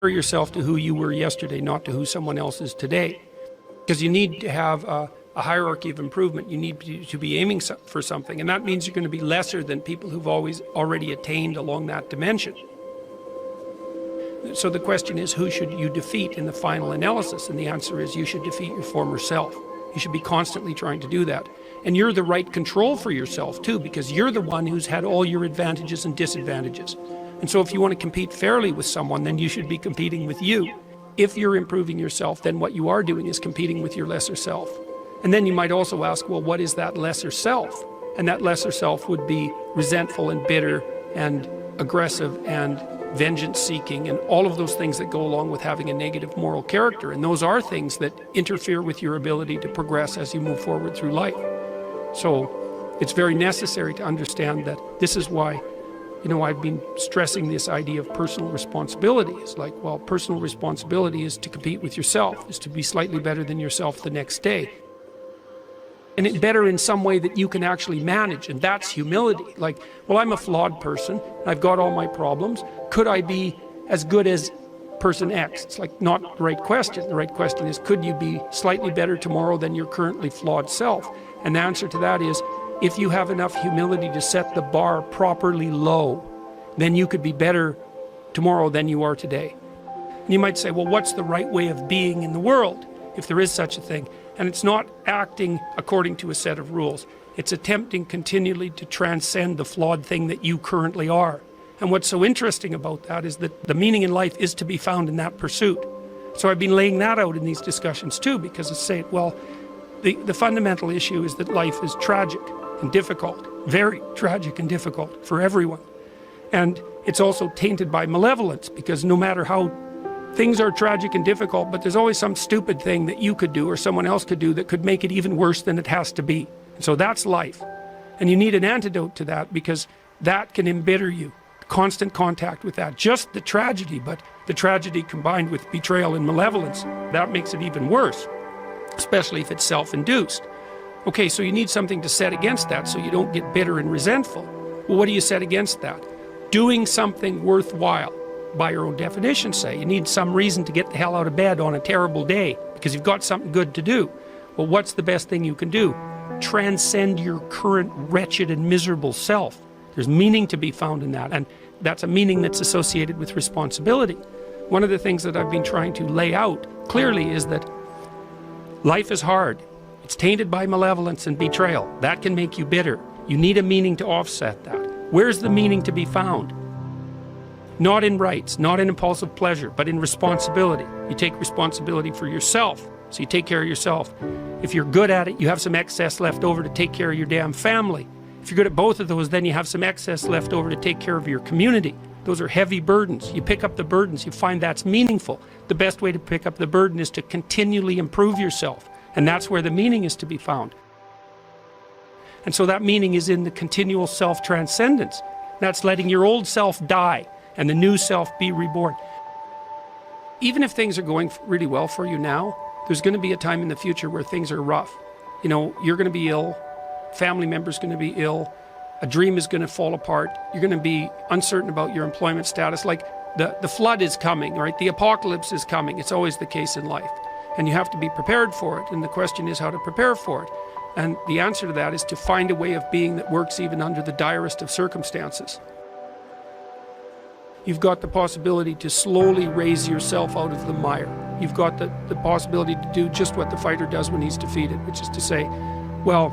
yourself to who you were yesterday, not to who someone else is today. Because you need to have a hierarchy of improvement. You need to be aiming for something, and that means you're going to be lesser than people who've already attained along that dimension. So the question is, who should you defeat in the final analysis? And the answer is, you should defeat your former self. You should be constantly trying to do that. And you're the right control for yourself too, because you're the one who's had all your advantages and disadvantages. And so if you want to compete fairly with someone, then you should be competing with you. If you're improving yourself, then what you are doing is competing with your lesser self. And then you might also ask, well, what is that lesser self? And that lesser self would be resentful and bitter and aggressive and vengeance-seeking and all of those things that go along with having a negative moral character. And those are things that interfere with your ability to progress as you move forward through life. So it's very necessary to understand that this is why, I've been stressing this idea of personal responsibility. It's like, well, personal responsibility is to compete with yourself, is to be slightly better than yourself the next day. And it's better in some way that you can actually manage, and that's humility. Like, well, I'm a flawed person, I've got all my problems. Could I be as good as person X? It's like not the right question. The right question is, could you be slightly better tomorrow than your currently flawed self? And the answer to that is, if you have enough humility to set the bar properly low, then you could be better tomorrow than you are today. And you might say, well, what's the right way of being in the world, if there is such a thing? And it's not acting according to a set of rules. It's attempting continually to transcend the flawed thing that you currently are. And what's so interesting about that is that the meaning in life is to be found in that pursuit. So I've been laying that out in these discussions too, because it's saying, well, the fundamental issue is that life is tragic and difficult, very tragic and difficult for everyone. And it's also tainted by malevolence, because no matter how things are tragic and difficult, but there's always some stupid thing that you could do or someone else could do that could make it even worse than it has to be. And so that's life. And you need an antidote to that, because that can embitter you. Constant contact with that, just the tragedy, but the tragedy combined with betrayal and malevolence, that makes it even worse, especially if it's self-induced. Okay, so you need something to set against that so you don't get bitter and resentful. Well, what do you set against that? Doing something worthwhile. By your own definition, say. You need some reason to get the hell out of bed on a terrible day because you've got something good to do. Well, what's the best thing you can do? Transcend your current wretched and miserable self. There's meaning to be found in that, and that's a meaning that's associated with responsibility. One of the things that I've been trying to lay out clearly is that life is hard. It's tainted by malevolence and betrayal. That can make you bitter. You need a meaning to offset that. Where's the meaning to be found? Not in rights, not in impulsive pleasure, but in responsibility. You take responsibility for yourself, so you take care of yourself. If you're good at it, you have some excess left over to take care of your damn family. If you're good at both of those, then you have some excess left over to take care of your community. Those are heavy burdens. You pick up the burdens, you find that's meaningful. The best way to pick up the burden is to continually improve yourself, and that's where the meaning is to be found. And so that meaning is in the continual self-transcendence. That's letting your old self die and the new self be reborn. Even if things are going really well for you now, there's going to be a time in the future where things are rough. You're going to be ill, family member's going to be ill, a dream is going to fall apart, you're going to be uncertain about your employment status. Like the flood is coming, right? The apocalypse is coming. It's always the case in life. And you have to be prepared for it. And the question is how to prepare for it. And the answer to that is to find a way of being that works even under the direst of circumstances. You've got the possibility to slowly raise yourself out of the mire. You've got the possibility to do just what the fighter does when he's defeated, which is to say, well,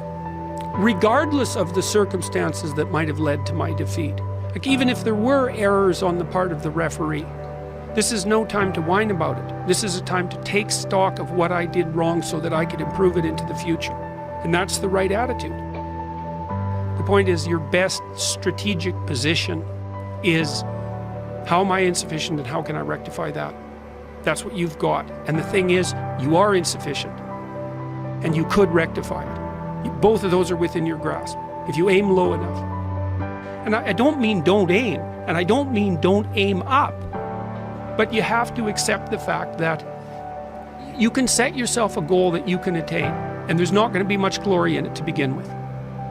regardless of the circumstances that might have led to my defeat, like even if there were errors on the part of the referee, this is no time to whine about it. This is a time to take stock of what I did wrong so that I could improve it into the future. And that's the right attitude. The point is, your best strategic position is, how am I insufficient and how can I rectify that? That's what you've got. And the thing is, you are insufficient and you could rectify it. Both of those are within your grasp if you aim low enough. And I don't mean don't aim, and I don't mean don't aim up, but you have to accept the fact that you can set yourself a goal that you can attain, and there's not going to be much glory in it to begin with.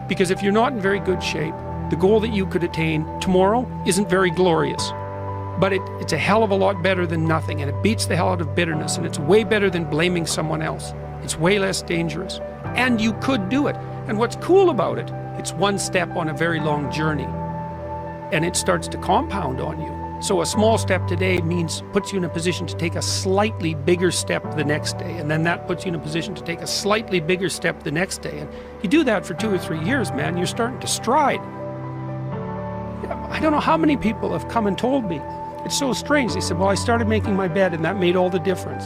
Because if you're not in very good shape, the goal that you could attain tomorrow isn't very glorious. but it's a hell of a lot better than nothing, and it beats the hell out of bitterness, and it's way better than blaming someone else. It's way less dangerous, and you could do it. And what's cool about it, it's one step on a very long journey, and it starts to compound on you. So a small step today puts you in a position to take a slightly bigger step the next day, and then that puts you in a position to take a slightly bigger step the next day. And you do that for 2 or 3 years, man, you're starting to stride. I don't know how many people have come and told me. It's so strange. They said, well, I started making my bed and that made all the difference.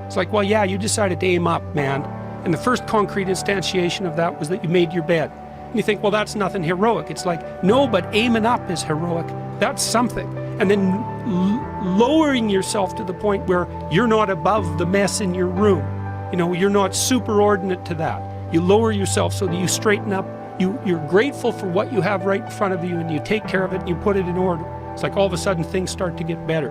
It's like, well, yeah, you decided to aim up, man. And the first concrete instantiation of that was that you made your bed. And you think, well, that's nothing heroic. It's like, no, but aiming up is heroic. That's something. And then lowering yourself to the point where you're not above the mess in your room. You know, you're not superordinate to that. You lower yourself so that you straighten up. You're grateful for what you have right in front of you, and you take care of it and you put it in order. It's like all of a sudden things start to get better.